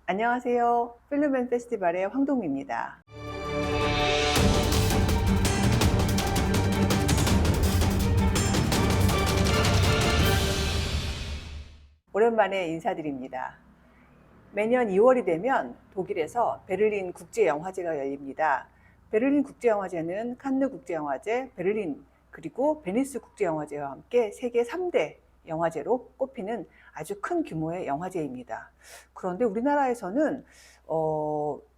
안녕하세요. 필름앤 페스티벌의 황동미입니다. 오랜만에 인사드립니다. 매년 2월이 되면 독일에서 베를린 국제영화제가 열립니다. 베를린 국제영화제는 칸느 국제영화제, 베를린 그리고 베니스 국제영화제와 함께 세계 3대 영화제로 꼽히는 아주 큰 규모의 영화제입니다. 그런데 우리나라에서는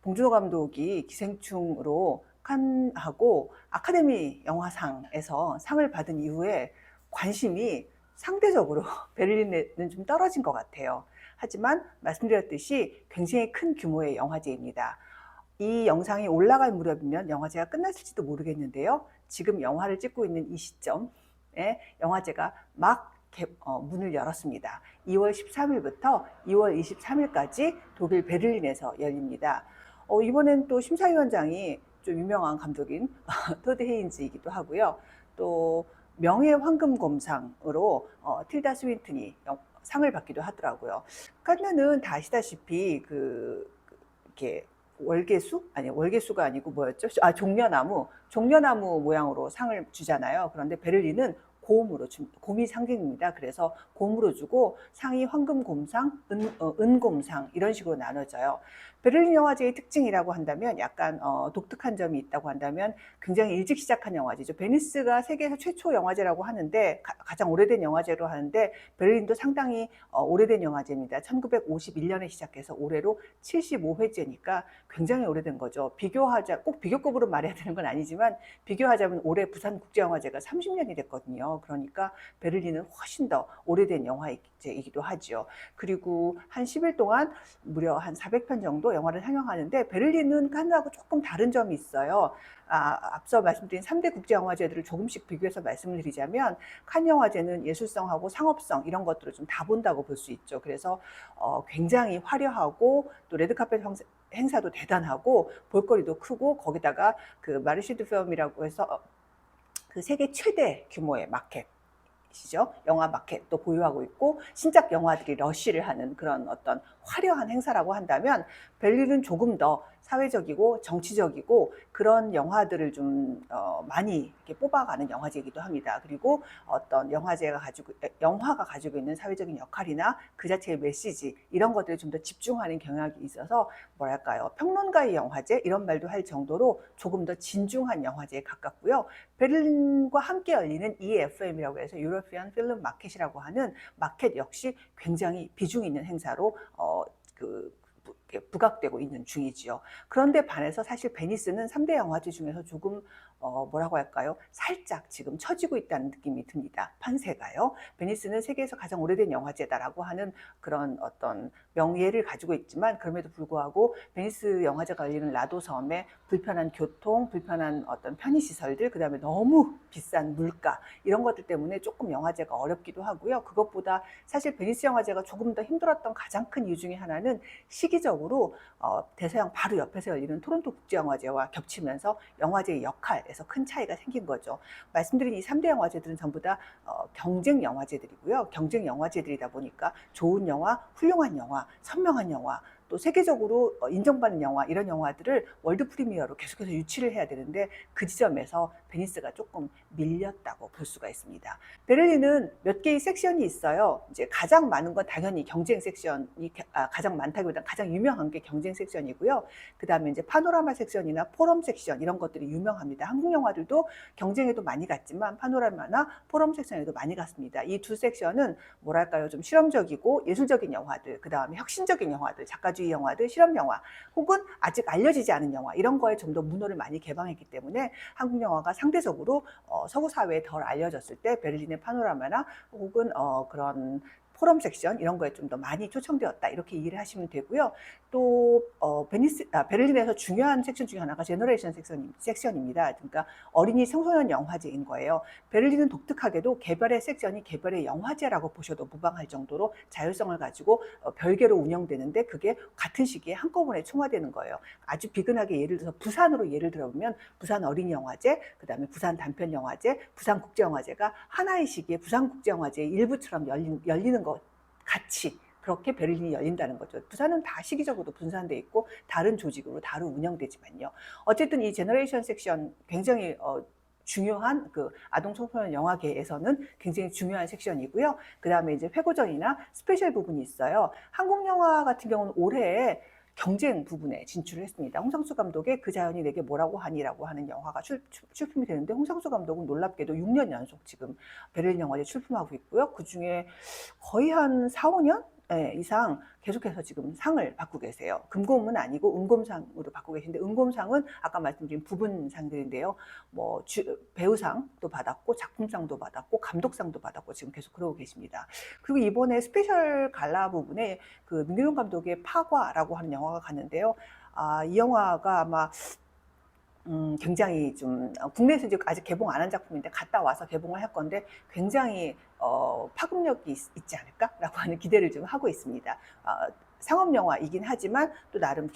봉준호 감독이 기생충으로 칸하고 아카데미 영화상에서 상을 받은 이후에 관심이 상대적으로 베를린에는 좀 떨어진 것 같아요. 하지만 말씀드렸듯이 굉장히 큰 규모의 영화제입니다. 이 영상이 올라갈 무렵이면 영화제가 끝났을지도 모르겠는데요. 지금 영화를 찍고 있는 이 시점에 영화제가 막 문을 열었습니다. 2월 13일부터 2월 23일까지 독일 베를린에서 열립니다. 이번엔 또 심사위원장이 좀 유명한 감독인 토드 헤인즈이기도 하고요. 또 명예황금곰상으로 틸다 스윈튼이 상을 받기도 하더라고요. 칸느는 다 아시다시피 이렇게 월계수가 아니고 뭐였죠? 종려나무 모양으로 상을 주잖아요. 그런데 베를린은 곰이 상징입니다. 그래서 곰으로 주고 상이 황금곰상, 은곰상 이런 식으로 나눠져요. 베를린 영화제의 특징이라고 한다면 약간 독특한 점이 있다고 한다면 굉장히 일찍 시작한 영화제죠. 베니스가 세계에서 최초 영화제라고 하는데 가장 오래된 영화제로 하는데 베를린도 상당히 오래된 영화제입니다. 1951년에 시작해서 올해로 75회째니까 굉장히 오래된 거죠. 꼭 비교급으로 말해야 되는 건 아니지만 비교하자면 올해 부산국제영화제가 30년이 됐거든요. 그러니까 베를린은 훨씬 더 오래된 영화제이기도 하죠. 그리고 한 10일 동안 무려 한 400편 정도 영화를 상영하는데 베를린은 칸느하고 조금 다른 점이 있어요. 앞서 말씀드린 3대 국제영화제들을 조금씩 비교해서 말씀을 드리자면 칸 영화제는 예술성하고 상업성 이런 것들을 좀 다 본다고 볼 수 있죠. 그래서 굉장히 화려하고 또 레드카펫 행사도 대단하고 볼거리도 크고 거기다가 그 마르시드 필름이라고 해서 그 세계 최대 규모의 마켓이죠. 영화 마켓도 보유하고 있고 신작 영화들이 러쉬를 하는 그런 어떤 화려한 행사라고 한다면 베를린은 조금 더 사회적이고 정치적이고 그런 영화들을 좀 많이 이렇게 뽑아가는 영화제이기도 합니다. 그리고 어떤 영화가 가지고 있는 사회적인 역할이나 그 자체의 메시지 이런 것들을 좀 더 집중하는 경향이 있어서 뭐랄까요, 평론가의 영화제 이런 말도 할 정도로 조금 더 진중한 영화제에 가깝고요. 베를린과 함께 열리는 EFM이라고 해서 유러피안 필름 마켓이라고 하는 마켓 역시 굉장히 비중 있는 행사로 부각되고 있는 중이지요. 그런데 반해서 사실 베니스는 3대 영화제 중에서 조금 뭐라고 할까요? 살짝 지금 처지고 있다는 느낌이 듭니다. 판세가요. 베니스는 세계에서 가장 오래된 영화제다라고 하는 그런 어떤 명예를 가지고 있지만 그럼에도 불구하고 베니스 영화제가 열리는 라도 섬에 불편한 교통, 불편한 어떤 편의시설들, 그 다음에 너무 비싼 물가 이런 것들 때문에 조금 영화제가 어렵기도 하고요. 그것보다 사실 베니스 영화제가 조금 더 힘들었던 가장 큰 이유 중에 하나는 시기적으로 대서양 바로 옆에서 열리는 토론토 국제영화제와 겹치면서 영화제의 역할에서 큰 차이가 생긴 거죠. 말씀드린 이 3대 영화제들은 전부 다 경쟁 영화제들이고요. 경쟁 영화제들이다 보니까 좋은 영화, 훌륭한 영화, 선명한 영화, 또 세계적으로 인정받는 영화 이런 영화들을 월드 프리미어로 계속해서 유치를 해야 되는데 그 지점에서 베니스가 조금 밀렸다고 볼 수가 있습니다. 베를린은 몇 개의 섹션이 있어요. 이제 가장 많은 건 당연히 경쟁 섹션이 가장 많다기보다 가장 유명한 게 경쟁 섹션이고요. 그 다음에 이제 파노라마 섹션이나 포럼 섹션 이런 것들이 유명합니다. 한국 영화들도 경쟁에도 많이 갔지만 파노라마나 포럼 섹션에도 많이 갔습니다. 이 두 섹션은 뭐랄까요, 좀 실험적이고 예술적인 영화들, 그 다음에 혁신적인 영화들, 작가주의 영화들, 실험 영화, 혹은 아직 알려지지 않은 영화 이런 거에 좀 더 문호를 많이 개방했기 때문에 한국 영화가 상대적으로 서구 사회에 덜 알려졌을 때 베를린의 파노라마나 혹은 그런 포럼 섹션 이런 거에 좀 더 많이 초청되었다 이렇게 이해를 하시면 되고요. 또 베를린에서 중요한 섹션 중에 하나가 제너레이션 섹션입니다. 그러니까 어린이 청소년 영화제인 거예요. 베를린은 독특하게도 개별의 섹션이 개별의 영화제라고 보셔도 무방할 정도로 자율성을 가지고 별개로 운영되는데 그게 같은 시기에 한꺼번에 총화되는 거예요. 아주 비근하게 예를 들어서 부산으로 예를 들어보면 부산 어린이 영화제, 그 다음에 부산 단편 영화제, 부산 국제영화제가 하나의 시기에 부산 국제영화제의 일부처럼 열리는 것 같이 그렇게 베를린이 열린다는 거죠. 부산은 다 시기적으로 분산돼 있고 다른 조직으로 다른 운영되지만요. 어쨌든 이 제너레이션 섹션 굉장히 중요한 그 아동 청소년 영화계에서는 굉장히 중요한 섹션이고요. 그 다음에 이제 회고전이나 스페셜 부분이 있어요. 한국 영화 같은 경우는 올해 경쟁 부분에 진출을 했습니다. 홍상수 감독의 그 자연이 내게 뭐라고 하니라고 하는 영화가 출품이 되는데 홍상수 감독은 놀랍게도 6년 연속 지금 베를린 영화제 출품하고 있고요. 그 중에 거의 한 4, 5년 이상 계속해서 지금 상을 받고 계세요. 금곰은 아니고 은곰상으로 받고 계신데 은곰상은 아까 말씀드린 부분상들인데요. 뭐 배우상도 받았고 작품상도 받았고 감독상도 받았고 지금 계속 그러고 계십니다. 그리고 이번에 스페셜 갈라 부분에 그 민규동 감독의 파과라고 하는 영화가 갔는데요. 이 영화가 아마 굉장히 좀 국내에서 이제 아직 개봉 안 한 작품인데 갔다 와서 개봉을 할 건데 굉장히 파급력이 있지 않을까라고 하는 기대를 좀 하고 있습니다. 상업 영화이긴 하지만 또 나름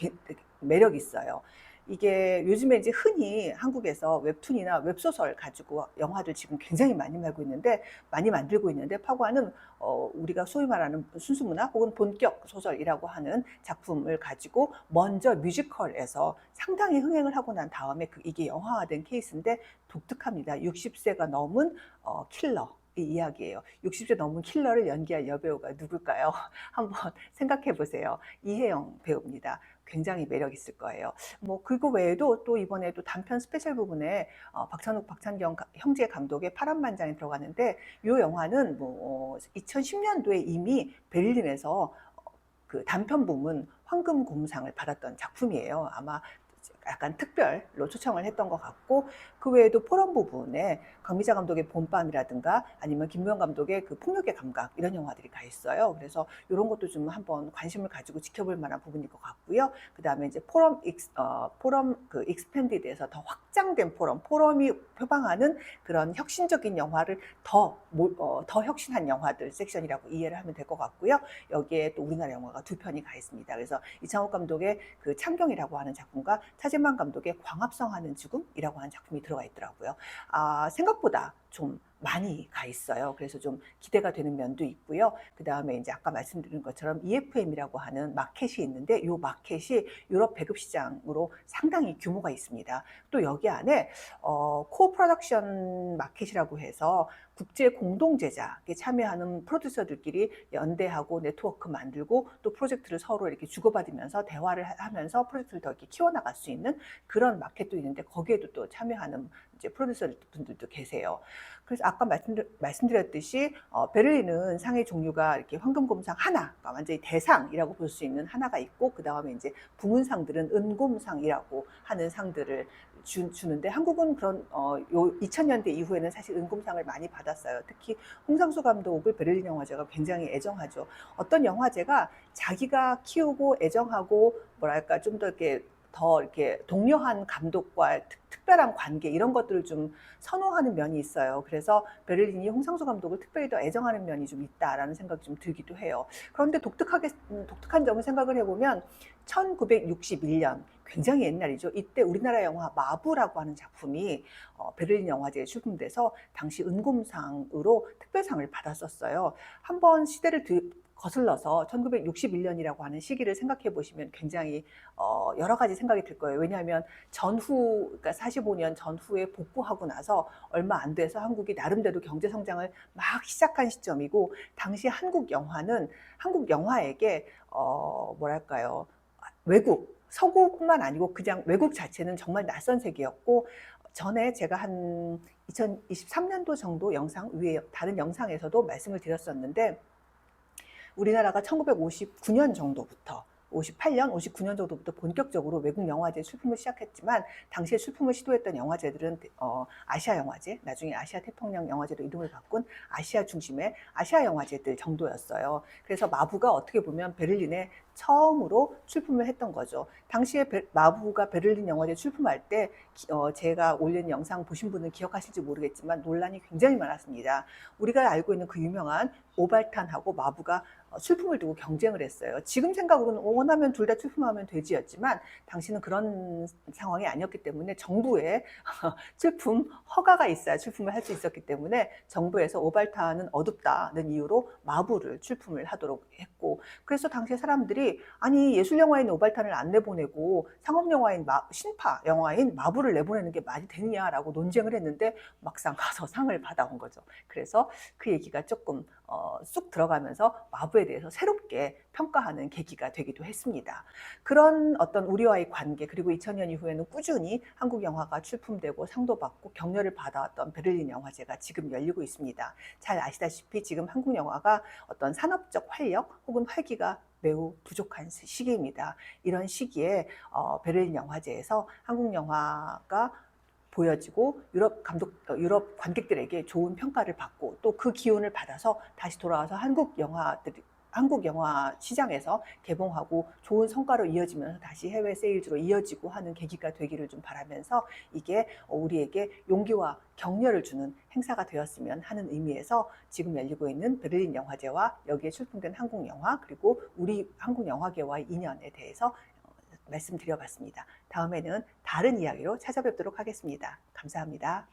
매력 있어요. 이게 요즘에 이제 흔히 한국에서 웹툰이나 웹소설 가지고 영화들 지금 굉장히 많이 만들고 있는데 파과는 우리가 소위 말하는 순수문화 혹은 본격 소설이라고 하는 작품을 가지고 먼저 뮤지컬에서 상당히 흥행을 하고 난 다음에 이게 영화화된 케이스인데 독특합니다. 60세가 넘은 킬러. 이 이야기예요. 60세 넘은 킬러를 연기할 여배우가 누굴까요? 한번 생각해 보세요. 이혜영 배우입니다. 굉장히 매력 있을 거예요. 뭐 그거 외에도 또 이번에 또 단편 스페셜 부분에 박찬욱, 박찬경 형제 감독의 파란만장이 들어가는데 이 영화는 뭐 2010년도에 이미 베를린에서 그 단편 부문 황금곰상을 받았던 작품이에요. 아마 약간 특별로 초청을 했던 것 같고 그 외에도 포럼 부분에 강미자 감독의 봄밤이라든가 아니면 김무영 감독의 그 폭력의 감각 이런 영화들이 가 있어요. 그래서 이런 것도 좀 한번 관심을 가지고 지켜볼 만한 부분일 것 같고요. 그 다음에 이제 포럼 그 익스펜디드에서 더 확장된 포럼이 표방하는 그런 혁신적인 영화를 더 혁신한 영화들 섹션이라고 이해를 하면 될 것 같고요. 여기에 또 우리나라 영화가 2편이 가 있습니다. 그래서 이창욱 감독의 그 창경이라고 하는 작품과 차재만 감독의 광합성하는 죽음이라고 하는 작품이 들어가 있더라고요. 생각보다 좀 많이 가 있어요. 그래서 좀 기대가 되는 면도 있고요. 그 다음에 이제 아까 말씀드린 것처럼 EFM이라고 하는 마켓이 있는데 이 마켓이 유럽 배급 시장으로 상당히 규모가 있습니다. 또 여기 안에 코 프로덕션 마켓이라고 해서 국제 공동 제작에 참여하는 프로듀서들끼리 연대하고 네트워크 만들고 또 프로젝트를 서로 이렇게 주고받으면서 대화를 하면서 프로젝트를 더 이렇게 키워나갈 수 있는 그런 마켓도 있는데 거기에도 또 참여하는 이제 프로듀서 분들도 계세요. 그래서 아까 말씀드렸듯이 베를린은 상의 종류가 이렇게 황금곰상 하나가 완전히 대상이라고 볼 수 있는 하나가 있고 그 다음에 이제 부문상들은 은곰상이라고 하는 상들을 주는데 한국은 그런 요 2000년대 이후에는 사실 은곰상을 많이 받았어요. 특히 홍상수 감독을 베를린 영화제가 굉장히 애정하죠. 어떤 영화제가 자기가 키우고 애정하고 뭐랄까 좀 더 이렇게 동료한 감독과 특별한 관계 이런 것들을 좀 선호하는 면이 있어요. 그래서 베를린이 홍상수 감독을 특별히 더 애정하는 면이 좀 있다라는 생각이 좀 들기도 해요. 그런데 독특한 점을 생각을 해보면 1961년 굉장히 옛날이죠. 이때 우리나라 영화 마부라고 하는 작품이 베를린 영화제에 출품돼서 당시 은곰상으로 특별상을 받았었어요. 한번 시대를 거슬러서 1961년이라고 하는 시기를 생각해 보시면 굉장히 여러 가지 생각이 들 거예요. 왜냐하면 그러니까 45년 전후에 복구하고 나서 얼마 안 돼서 한국이 나름대로 경제 성장을 막 시작한 시점이고 당시 한국 영화에게 뭐랄까요, 서구뿐만 아니고 그냥 외국 자체는 정말 낯선 세계였고 전에 제가 한 2023년도 정도 위에 다른 영상에서도 말씀을 드렸었는데 우리나라가 1959년 정도부터 58년, 59년 정도부터 본격적으로 외국 영화제 출품을 시작했지만 당시에 출품을 시도했던 영화제들은 아시아 영화제, 나중에 아시아 태평양 영화제로 이름을 바꾼 아시아 중심의 아시아 영화제들 정도였어요. 그래서 마부가 어떻게 보면 베를린에 처음으로 출품을 했던 거죠. 당시에 마부가 베를린 영화제 출품할 때 제가 올린 영상 보신 분은 기억하실지 모르겠지만 논란이 굉장히 많았습니다. 우리가 알고 있는 그 유명한 오발탄하고 마부가 출품을 두고 경쟁을 했어요. 지금 생각으로는 원하면 둘 다 출품하면 되지였지만 당시는 그런 상황이 아니었기 때문에 정부에 출품 허가가 있어야 출품을 할 수 있었기 때문에 정부에서 오발타는 어둡다는 이유로 마부를 출품을 하도록 했고, 그래서 당시에 사람들이 아니 예술 영화인 오발탄을 안 내보내고 상업 영화인 신파 영화인 마부를 내보내는 게 말이 되느냐라고 논쟁을 했는데 막상 가서 상을 받아온 거죠. 그래서 그 얘기가 조금 쑥 들어가면서 마부에 대해서 새롭게 평가하는 계기가 되기도 했습니다. 그런 어떤 우리와의 관계, 그리고 2000년 이후에는 꾸준히 한국 영화가 출품되고 상도 받고 격려를 받아왔던 베를린 영화제가 지금 열리고 있습니다. 잘 아시다시피 지금 한국 영화가 어떤 산업적 활력 혹은 활기가 매우 부족한 시기입니다. 이런 시기에 베를린 영화제에서 한국 영화가 보여지고 유럽 관객들에게 좋은 평가를 받고 또 그 기운을 받아서 다시 돌아와서 한국 영화 시장에서 개봉하고 좋은 성과로 이어지면서 다시 해외 세일즈로 이어지고 하는 계기가 되기를 좀 바라면서 이게 우리에게 용기와 격려를 주는 행사가 되었으면 하는 의미에서 지금 열리고 있는 베를린 영화제와 여기에 출품된 한국 영화 그리고 우리 한국 영화계와의 인연에 대해서 말씀드려봤습니다. 다음에는 다른 이야기로 찾아뵙도록 하겠습니다. 감사합니다.